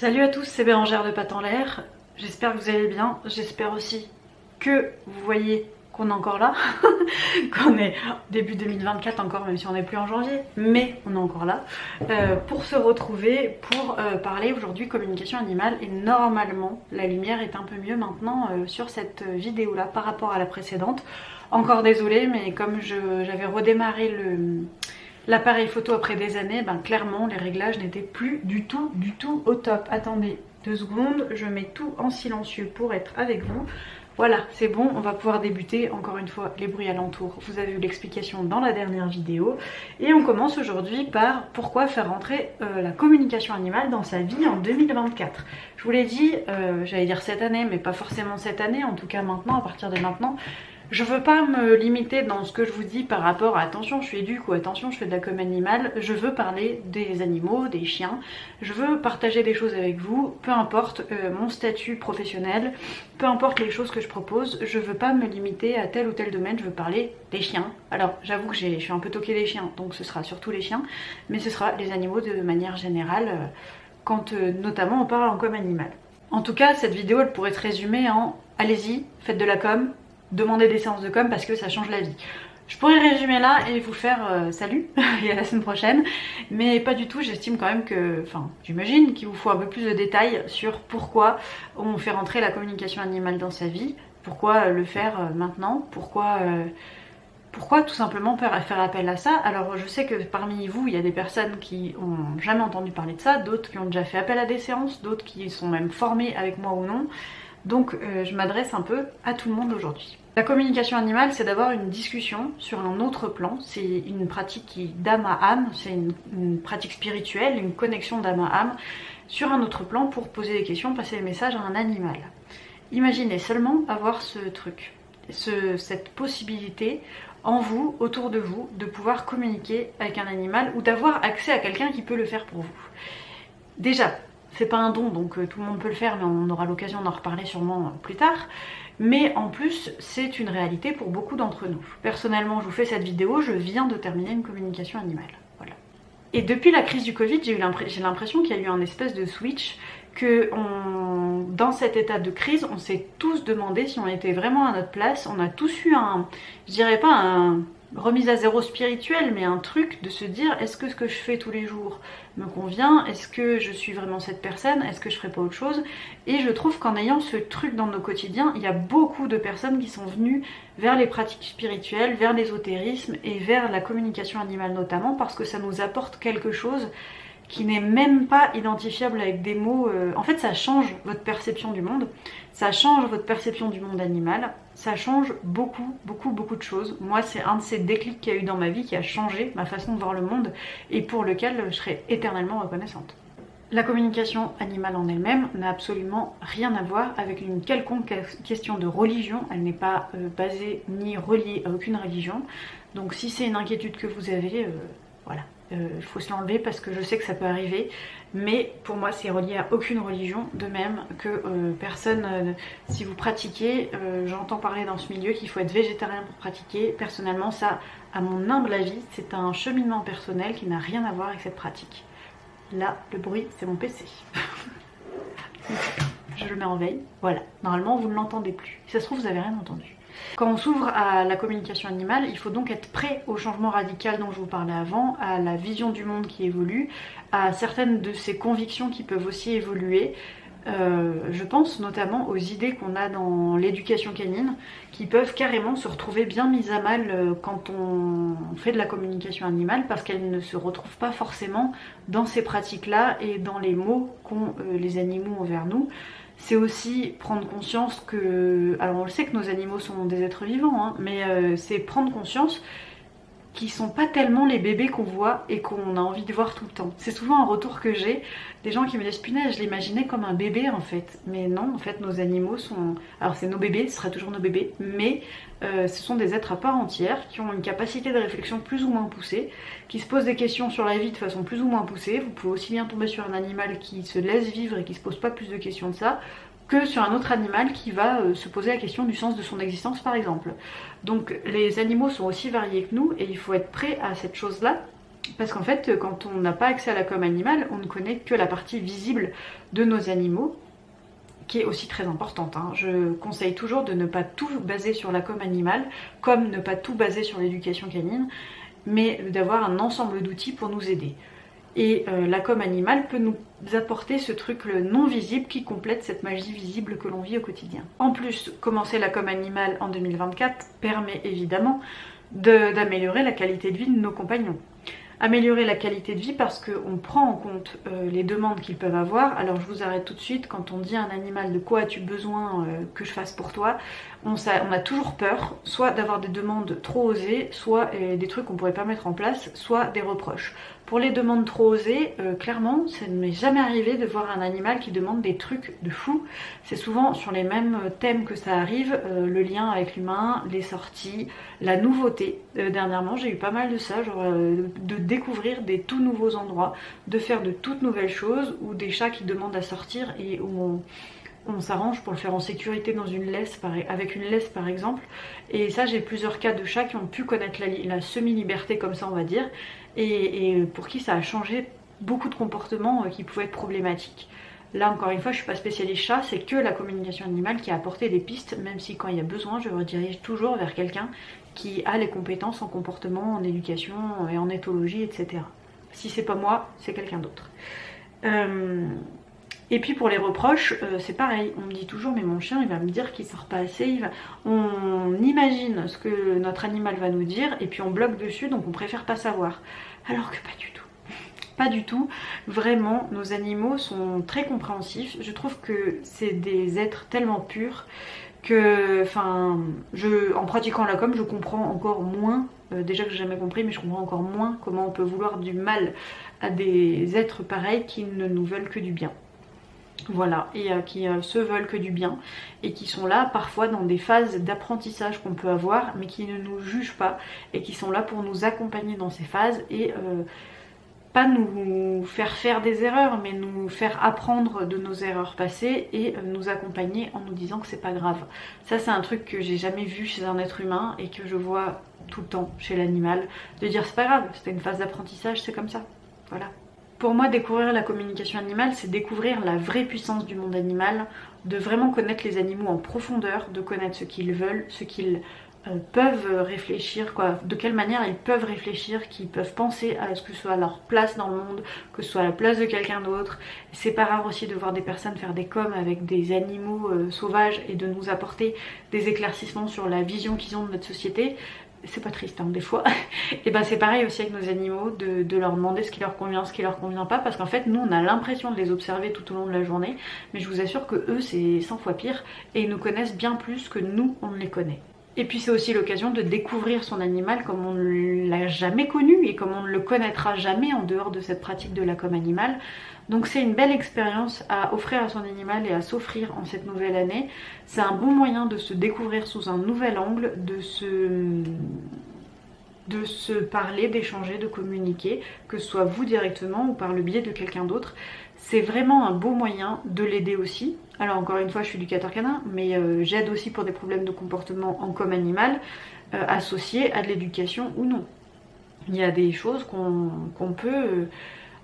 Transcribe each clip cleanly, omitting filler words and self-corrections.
Salut à tous, c'est Bérangère de Pattes en l'air. J'espère que vous allez bien. J'espère aussi que vous voyez qu'on est encore là, qu'on est début 2024 encore, même si on n'est plus en janvier, mais on est encore là, pour se retrouver, pour parler aujourd'hui communication animale. Et normalement, la lumière est un peu mieux maintenant sur cette vidéo-là par rapport à la précédente. Encore désolée, mais comme j'avais redémarré l'appareil photo après des années, ben clairement les réglages n'étaient plus du tout au top. Attendez 2 secondes, je mets tout en silencieux pour être avec vous. Voilà, c'est bon, on va pouvoir débuter. Encore une fois, les bruits alentours, vous avez eu l'explication dans la dernière vidéo. Et on commence aujourd'hui par pourquoi faire rentrer la communication animale dans sa vie en 2024. Je vous l'ai dit, j'allais dire cette année, mais pas forcément cette année, en tout cas maintenant, à partir de maintenant. Je veux pas me limiter dans ce que je vous dis par rapport à attention je suis éduque ou attention je fais de la com animale. Je veux parler des animaux, des chiens. Je veux partager des choses avec vous, peu importe mon statut professionnel, peu importe les choses que je propose. Je veux pas me limiter à tel ou tel domaine, je veux parler des chiens. Alors j'avoue que je suis un peu toquée des chiens, donc ce sera surtout les chiens, mais ce sera les animaux de manière générale quand notamment on parle en com animale. En tout cas cette vidéo elle pourrait se résumer en allez-y, faites de la com, demandez des séances de com parce que ça change la vie. Je pourrais résumer là et vous faire salut et à la semaine prochaine, mais pas du tout. J'estime quand même que, enfin j'imagine qu'il vous faut un peu plus de détails sur pourquoi on fait rentrer la communication animale dans sa vie, pourquoi le faire maintenant, pourquoi tout simplement faire appel à ça. Alors je sais que parmi vous il y a des personnes qui ont jamais entendu parler de ça, d'autres qui ont déjà fait appel à des séances, d'autres qui sont même formés avec moi ou non. Donc je m'adresse un peu à tout le monde aujourd'hui. La communication animale, c'est d'avoir une discussion sur un autre plan. C'est une pratique d'âme à âme, c'est une pratique spirituelle, une connexion d'âme à âme sur un autre plan pour poser des questions, passer des messages à un animal. Imaginez seulement avoir ce truc, cette possibilité en vous, autour de vous, de pouvoir communiquer avec un animal ou d'avoir accès à quelqu'un qui peut le faire pour vous. Déjà, c'est pas un don, donc tout le monde peut le faire, mais on aura l'occasion d'en reparler sûrement plus tard. Mais en plus, c'est une réalité pour beaucoup d'entre nous. Personnellement, je vous fais cette vidéo, je viens de terminer une communication animale. Voilà. Et depuis la crise du Covid, j'ai l'impression qu'il y a eu un espèce de switch, que dans cet état de crise, on s'est tous demandé si on était vraiment à notre place. On a tous eu je dirais pas un remise à zéro spirituelle, mais un truc de se dire est-ce que ce que je fais tous les jours me convient, est-ce que je suis vraiment cette personne, est-ce que je ferais pas autre chose. Et je trouve qu'en ayant ce truc dans nos quotidiens, il y a beaucoup de personnes qui sont venues vers les pratiques spirituelles, vers l'ésotérisme et vers la communication animale notamment, parce que ça nous apporte quelque chose qui n'est même pas identifiable avec des mots. En fait ça change votre perception du monde, ça change votre perception du monde animal, ça change beaucoup de choses. Moi c'est un de ces déclics qu'il y a eu dans ma vie qui a changé ma façon de voir le monde et pour lequel je serai éternellement reconnaissante. La communication animale en elle-même n'a absolument rien à voir avec une quelconque question de religion, elle n'est pas basée ni reliée à aucune religion, donc si c'est une inquiétude que vous avez, voilà. Il faut se l'enlever parce que je sais que ça peut arriver, mais pour moi c'est relié à aucune religion, de même que personne, si vous pratiquez, j'entends parler dans ce milieu qu'il faut être végétarien pour pratiquer. Personnellement ça, à mon humble avis, c'est un cheminement personnel qui n'a rien à voir avec cette pratique. Là, le bruit, c'est mon PC. Je le mets en veille, voilà. Normalement vous ne l'entendez plus, si ça se trouve vous n'avez rien entendu. Quand on s'ouvre à la communication animale, il faut donc être prêt au changement radical dont je vous parlais avant, à la vision du monde qui évolue, à certaines de ses convictions qui peuvent aussi évoluer. Je pense notamment aux idées qu'on a dans l'éducation canine, qui peuvent carrément se retrouver bien mises à mal quand on fait de la communication animale, parce qu'elles ne se retrouvent pas forcément dans ces pratiques-là et dans les mots qu'ont les animaux envers nous. C'est aussi prendre conscience que, alors on le sait que nos animaux sont des êtres vivants, hein, mais c'est prendre conscience qu'ils sont pas tellement les bébés qu'on voit et qu'on a envie de voir tout le temps. C'est souvent un retour que j'ai, des gens qui me disent punaise, je l'imaginais comme un bébé en fait. Mais non, en fait nos animaux sont, alors c'est nos bébés, ce sera toujours nos bébés, mais ce sont des êtres à part entière qui ont une capacité de réflexion plus ou moins poussée, qui se posent des questions sur la vie de façon plus ou moins poussée. Vous pouvez aussi bien tomber sur un animal qui se laisse vivre et qui se pose pas plus de questions de ça, que sur un autre animal qui va se poser la question du sens de son existence par exemple. Donc les animaux sont aussi variés que nous et il faut être prêt à cette chose-là. Parce qu'en fait, quand on n'a pas accès à la com animale, on ne connaît que la partie visible de nos animaux, qui est aussi très importante. Hein. Je conseille toujours de ne pas tout baser sur la com animale, comme ne pas tout baser sur l'éducation canine, mais d'avoir un ensemble d'outils pour nous aider. Et la com animale peut nous apporter ce truc non visible qui complète cette magie visible que l'on vit au quotidien. En plus, commencer la com animale en 2024 permet évidemment d'améliorer la qualité de vie de nos compagnons. Améliorer la qualité de vie parce qu'on prend en compte les demandes qu'ils peuvent avoir. Alors je vous arrête tout de suite, quand on dit à un animal de quoi as-tu besoin que je fasse pour toi, on a toujours peur, soit d'avoir des demandes trop osées, soit des trucs qu'on pourrait pas mettre en place, soit des reproches. Pour les demandes trop osées, clairement, ça ne m'est jamais arrivé de voir un animal qui demande des trucs de fou. C'est souvent sur les mêmes thèmes que ça arrive, le lien avec l'humain, les sorties, la nouveauté. Dernièrement, j'ai eu pas mal de ça, genre de découvrir des tout nouveaux endroits, de faire de toutes nouvelles choses, ou des chats qui demandent à sortir et où on s'arrange pour le faire en sécurité dans une laisse, avec une laisse par exemple. Et ça, j'ai plusieurs cas de chats qui ont pu connaître la semi-liberté comme ça on va dire, et pour qui ça a changé beaucoup de comportements qui pouvaient être problématiques. Là encore une fois, je suis pas spécialiste chat, c'est que la communication animale qui a apporté des pistes, même si quand il y a besoin, je redirige toujours vers quelqu'un qui a les compétences en comportement, en éducation et en éthologie, etc. Si c'est pas moi, c'est quelqu'un d'autre. Et puis pour les reproches, c'est pareil, on me dit toujours mais mon chien il va me dire qu'il sort pas assez, on imagine ce que notre animal va nous dire et puis on bloque dessus, donc on préfère pas savoir. Alors que pas du tout. Pas du tout, vraiment nos animaux sont très compréhensifs, je trouve que c'est des êtres tellement purs que, en pratiquant la com, je comprends encore moins, déjà que j'ai jamais compris, mais je comprends encore moins comment on peut vouloir du mal à des êtres pareils qui ne nous veulent que du bien. Voilà, et qui se veulent que du bien et qui sont là parfois dans des phases d'apprentissage qu'on peut avoir mais qui ne nous jugent pas et qui sont là pour nous accompagner dans ces phases et pas nous faire des erreurs mais nous faire apprendre de nos erreurs passées et nous accompagner en nous disant que c'est pas grave. Ça c'est un truc que j'ai jamais vu chez un être humain et que je vois tout le temps chez l'animal, de dire c'est pas grave, c'était une phase d'apprentissage, c'est comme ça, voilà. Pour moi, découvrir la communication animale, c'est découvrir la vraie puissance du monde animal, de vraiment connaître les animaux en profondeur, de connaître ce qu'ils veulent, ce qu'ils peuvent réfléchir, quoi, de quelle manière ils peuvent réfléchir, qu'ils peuvent penser à ce que ce soit leur place dans le monde, que ce soit la place de quelqu'un d'autre. C'est pas rare aussi de voir des personnes faire des coms avec des animaux sauvages et de nous apporter des éclaircissements sur la vision qu'ils ont de notre société. C'est pas triste hein, des fois. Et ben c'est pareil aussi avec nos animaux, de leur demander ce qui leur convient, ce qui leur convient pas, parce qu'en fait nous on a l'impression de les observer tout au long de la journée, mais je vous assure que eux c'est 100 fois pire et ils nous connaissent bien plus que nous on ne les connaît. Et puis c'est aussi l'occasion de découvrir son animal comme on ne l'a jamais connu et comme on ne le connaîtra jamais en dehors de cette pratique de la com animale. Donc c'est une belle expérience à offrir à son animal et à s'offrir en cette nouvelle année. C'est un bon moyen de se découvrir sous un nouvel angle, de se parler, d'échanger, de communiquer, que ce soit vous directement ou par le biais de quelqu'un d'autre. C'est vraiment un beau moyen de l'aider aussi. Alors encore une fois, je suis éducateur canin, mais j'aide aussi pour des problèmes de comportement en com animal associés à de l'éducation ou non. Il y a des choses qu'on peut...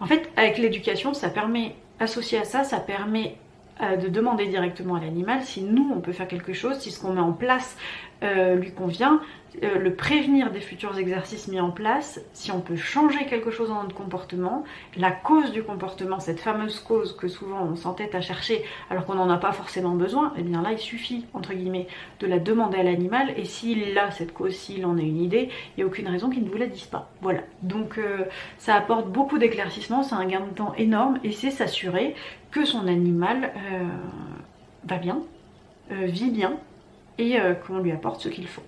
En fait, avec l'éducation, ça permet, associé à ça, ça permet de demander directement à l'animal si nous, on peut faire quelque chose, si ce qu'on met en place lui convient, le prévenir des futurs exercices mis en place, si on peut changer quelque chose dans notre comportement, la cause du comportement, cette fameuse cause que souvent on s'entête à chercher alors qu'on n'en a pas forcément besoin, et bien là il suffit entre guillemets de la demander à l'animal et s'il a cette cause, s'il en a une idée, il n'y a aucune raison qu'il ne vous la dise pas. Voilà, donc ça apporte beaucoup d'éclaircissements, c'est un gain de temps énorme et c'est s'assurer que son animal va bien, vit bien et qu'on lui apporte ce qu'il faut.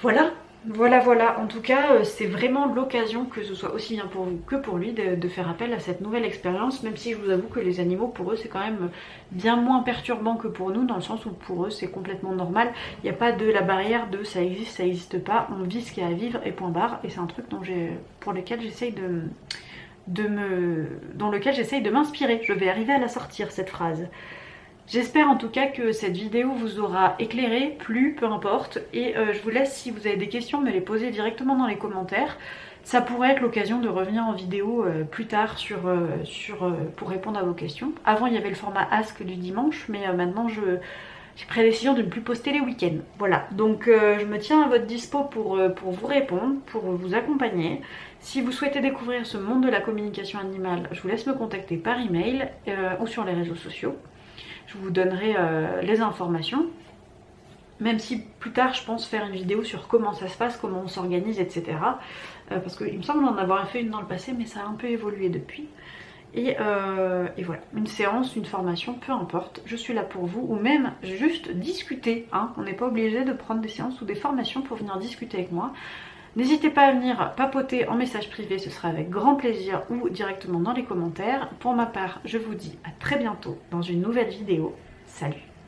Voilà, voilà. En tout cas, c'est vraiment l'occasion, que ce soit aussi bien pour vous que pour lui, de faire appel à cette nouvelle expérience, même si je vous avoue que les animaux, pour eux, c'est quand même bien moins perturbant que pour nous, dans le sens où pour eux, c'est complètement normal. Il n'y a pas de la barrière de ça existe pas, on vit ce qu'il y a à vivre et point barre. Et c'est un truc pour lequel j'essaye dans lequel j'essaye de m'inspirer. Je vais arriver à la sortir, cette phrase. J'espère en tout cas que cette vidéo vous aura éclairé, plu, peu importe. Et je vous laisse, si vous avez des questions, me les poser directement dans les commentaires. Ça pourrait être l'occasion de revenir en vidéo plus tard pour répondre à vos questions. Avant il y avait le format Ask du dimanche, mais maintenant j'ai pris la décision de ne plus poster les week-ends. Voilà, donc je me tiens à votre dispo pour vous répondre, pour vous accompagner. Si vous souhaitez découvrir ce monde de la communication animale, je vous laisse me contacter par email ou sur les réseaux sociaux. Je vous donnerai les informations. Même si plus tard je pense faire une vidéo sur comment ça se passe, comment on s'organise, etc. Parce qu'il me semble en avoir fait une dans le passé, mais ça a un peu évolué depuis. Et voilà, une séance, une formation, peu importe, je suis là pour vous, ou même juste discuter, hein. On n'est pas obligé de prendre des séances ou des formations pour venir discuter avec moi. N'hésitez pas à venir papoter en message privé, ce sera avec grand plaisir, ou directement dans les commentaires. Pour ma part, je vous dis à très bientôt dans une nouvelle vidéo. Salut!